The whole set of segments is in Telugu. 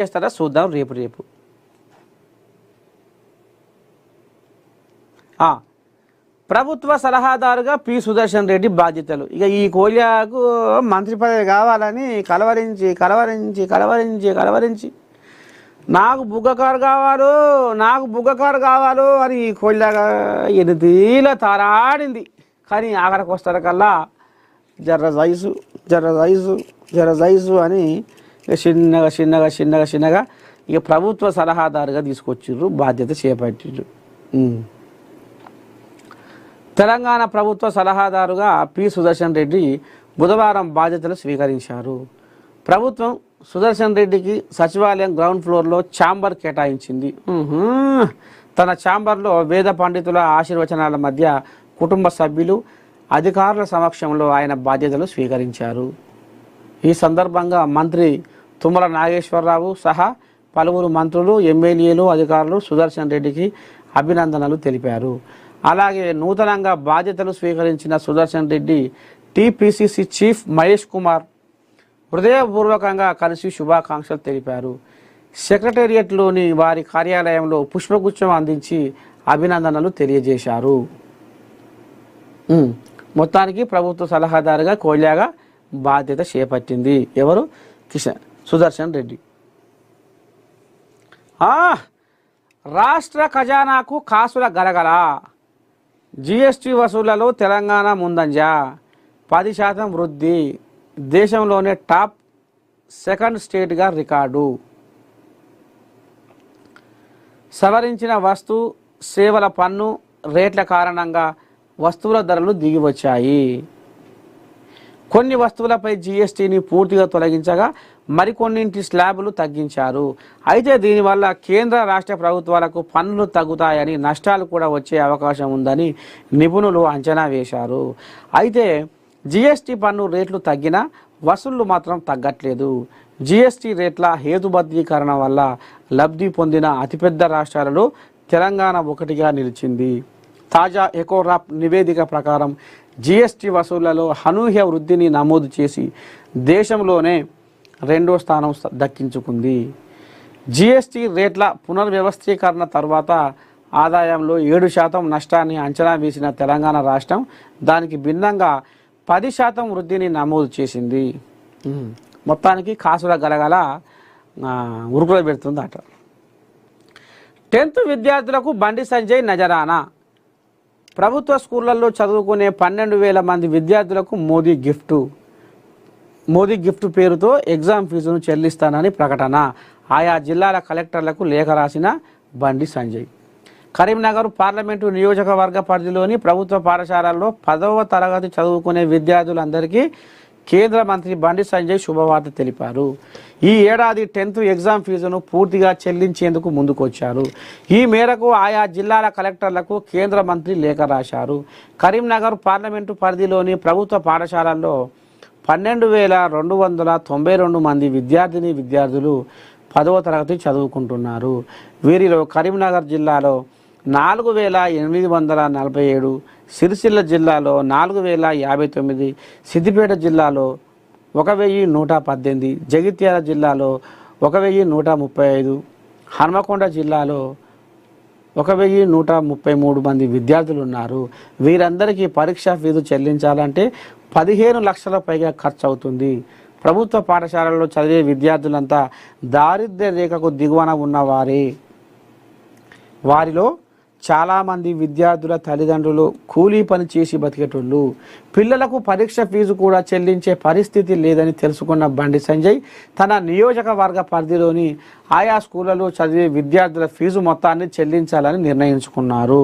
చేస్తారా చూద్దాం రేపు ప్రభుత్వ సలహాదారుగా పి సుదర్శన్ రెడ్డి బాధ్యతలు. ఇక ఈ కోలియాకు మంత్రి పదవి కావాలని కలవరించి నాకు బుగ్గకారు కావాలో అని ఈ కోలియాగా ఎనిమిదిల తారాడింది. కానీ ఆఖరికి వస్తారకల్లా జర జైసు అని చిన్నగా ఇక ప్రభుత్వ సలహాదారుగా తీసుకొచ్చిర్రు, బాధ్యత చేపట్టిర్రు. తెలంగాణ ప్రభుత్వ సలహాదారుగా పి సుదర్శన్ రెడ్డి బుధవారం బాధ్యతలు స్వీకరించారు. ప్రభుత్వం సుదర్శన్ రెడ్డికి సచివాలయం గ్రౌండ్ ఫ్లోర్లో ఛాంబర్ కేటాయించింది. తన ఛాంబర్లో వేద పండితుల ఆశీర్వచనాల మధ్య కుటుంబ సభ్యులు, అధికారుల సమక్షంలో ఆయన బాధ్యతలు స్వీకరించారు. ఈ సందర్భంగా మంత్రి తుమ్మల నాగేశ్వరరావు సహా పలువురు మంత్రులు, ఎమ్మెల్యేలు, అధికారులు సుదర్శన్ రెడ్డికి అభినందనలు తెలిపారు. అలాగే నూతనంగా బాధ్యతలు స్వీకరించిన సుదర్శన్ రెడ్డి టీపీసీసీ చీఫ్ మహేష్ కుమార్ హృదయపూర్వకంగా కలిసి శుభాకాంక్షలు తెలిపారు. సెక్రటేరియట్లోని వారి కార్యాలయంలో పుష్పగుచ్చం అందించి అభినందనలు తెలియజేశారు. మొత్తానికి ప్రభుత్వ సలహాదారుగా కోల్యాగా బాధ్యత చేపట్టింది ఎవరు? సుదర్శన్ రెడ్డి. రాష్ట్ర ఖజానాకు కాసుల గలగల. జిఎస్టీ వసూళ్లలో తెలంగాణ ముందంజ. 10% వృద్ధి. దేశంలోనే టాప్ సెకండ్ స్టేట్గా రికార్డు. సవరించిన వస్తు సేవల పన్ను రేట్ల కారణంగా వస్తువుల ధరలు దిగివచ్చాయి. కొన్ని వస్తువులపై జీఎస్టీని పూర్తిగా తొలగించగా మరికొన్నింటి స్లాబులు తగ్గించారు. అయితే దీనివల్ల కేంద్ర రాష్ట్ర ప్రభుత్వాలకు పన్నులు తగ్గుతాయని, నష్టాలు కూడా వచ్చే అవకాశం ఉందని నిపుణులు అంచనా వేశారు. అయితే జీఎస్టీ పన్ను రేట్లు తగ్గినా వసూళ్లు మాత్రం తగ్గట్లేదు. జీఎస్టీ రేట్ల హేతుబద్ధీకరణ వల్ల లబ్ధి పొందిన అతిపెద్ద రాష్ట్రాలలో తెలంగాణ ఒకటిగా నిలిచింది. తాజా ఎకోరాప్ నివేదిక ప్రకారం జీఎస్టీ వసూళ్లలో అనూహ్య వృద్ధిని నమోదు చేసి దేశంలోనే 2వ స్థానం దక్కించుకుంది. జీఎస్టీ రేట్ల పునర్వ్యవస్థీకరణ తర్వాత ఆదాయంలో 7% నష్టాన్ని అంచనా వేసిన తెలంగాణ రాష్ట్రం దానికి భిన్నంగా 10% వృద్ధిని నమోదు చేసింది. మొత్తానికి కాసుల గలగల ఉరుకులో పెడుతుందట. 10th విద్యార్థులకు బండి సంజయ్ నజరానా. ప్రభుత్వ స్కూళ్లలో చదువుకునే 12,000 మంది విద్యార్థులకు మోదీ గిఫ్ట్ పేరుతో ఎగ్జామ్ ఫీజును చెల్లిస్తానని ప్రకటన. ఆయా జిల్లాల కలెక్టర్లకు లేఖ రాసిన బండి సంజయ్. కరీంనగర్ పార్లమెంటు నియోజకవర్గ పరిధిలోని ప్రభుత్వ పాఠశాలల్లో 10వ తరగతి చదువుకునే విద్యార్థులందరికీ కేంద్ర మంత్రి బండి సంజయ్ శుభవార్త తెలిపారు. ఈ ఏడాది 10th ఎగ్జామ్ ఫీజును పూర్తిగా చెల్లించేందుకు ముందుకొచ్చారు. ఈ మేరకు ఆయా జిల్లాల కలెక్టర్లకు కేంద్ర మంత్రి లేఖ రాశారు. కరీంనగర్ పార్లమెంటు పరిధిలోని ప్రభుత్వ పాఠశాలల్లో 12,292 మంది విద్యార్థులు 10వ తరగతి చదువుకుంటున్నారు. వీరిలో కరీంనగర్ జిల్లాలో 4,847, సిరిసిల్ల జిల్లాలో 4,059, సిద్దిపేట జిల్లాలో 1,118, జగిత్యాల జిల్లాలో 1,135, హన్మకొండ జిల్లాలో 1,133 మంది విద్యార్థులు ఉన్నారు. వీరందరికీ పరీక్షా ఫీజు చెల్లించాలంటే 15 లక్షల పైగా ఖర్చు అవుతుంది. ప్రభుత్వ పాఠశాలల్లో చదివే విద్యార్థులంతా దారిద్ర్య రేఖకు దిగువన ఉన్నవారే. వారిలో చాలామంది విద్యార్థుల తల్లిదండ్రులు కూలీ పని చేసి బతికేటోళ్ళు. పిల్లలకు పరీక్ష ఫీజు కూడా చెల్లించే పరిస్థితి లేదని తెలుసుకున్న బండి సంజయ్ తన నియోజకవర్గ పరిధిలోని ఆయా స్కూళ్లలో చదివే విద్యార్థుల ఫీజు మొత్తాన్ని చెల్లించాలని నిర్ణయించుకున్నారు.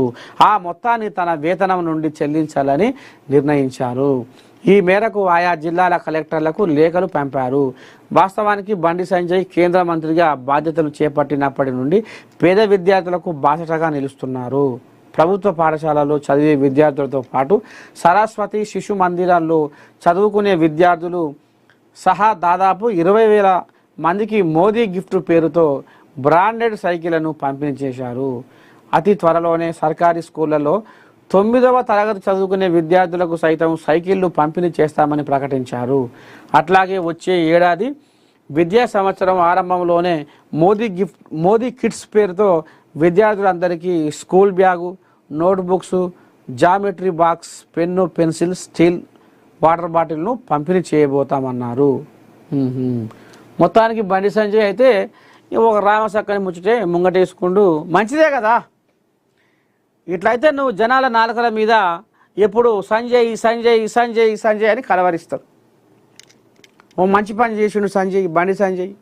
ఆ మొత్తాన్ని తన వేతనం నుండి చెల్లించాలని నిర్ణయించారు. ఈ మేరకు ఆయా జిల్లాల కలెక్టర్లకు లేఖలు పంపారు. వాస్తవానికి బండి సంజయ్ కేంద్ర మంత్రిగా బాధ్యతలు చేపట్టినప్పటి నుండి పేద విద్యార్థులకు బాసటగా నిలుస్తున్నారు. ప్రభుత్వ పాఠశాలలో చదివే విద్యార్థులతో పాటు సరస్వతి శిశు మందిరాల్లో చదువుకునే విద్యార్థులు సహా దాదాపు 20,000 మందికి మోదీ గిఫ్ట్ పేరుతో బ్రాండెడ్ సైకిళ్లను పంపిణీ చేశారు. అతి త్వరలోనే సర్కారీ స్కూళ్లలో 9వ తరగతి చదువుకునే విద్యార్థులకు సైతం సైకిళ్లు పంపిణీ చేస్తామని ప్రకటించారు. అట్లాగే వచ్చే ఏడాది విద్యా సంవత్సరం ఆరంభంలోనే మోదీ కిట్స్ పేరుతో విద్యార్థులందరికీ school bag, notebooks, geometry box, pen, pencil, steel water బాటిల్ను పంపిణీ చేయబోతామన్నారు. మొత్తానికి బండి సంజయ్ అయితే ఒక రామసక్కని ముచ్చటే ముంగటేసుకుంటూ మంచిదే కదా. ఇట్లయితే నువ్వు జనాల నాలుకల మీద ఎప్పుడు సంజయ్ సంజయ్ సంజయ్ సంజయ్ అని కలవరిస్తావు. ఓ మంచి పని చేసిండు సంజయ్, బండి సంజయ్.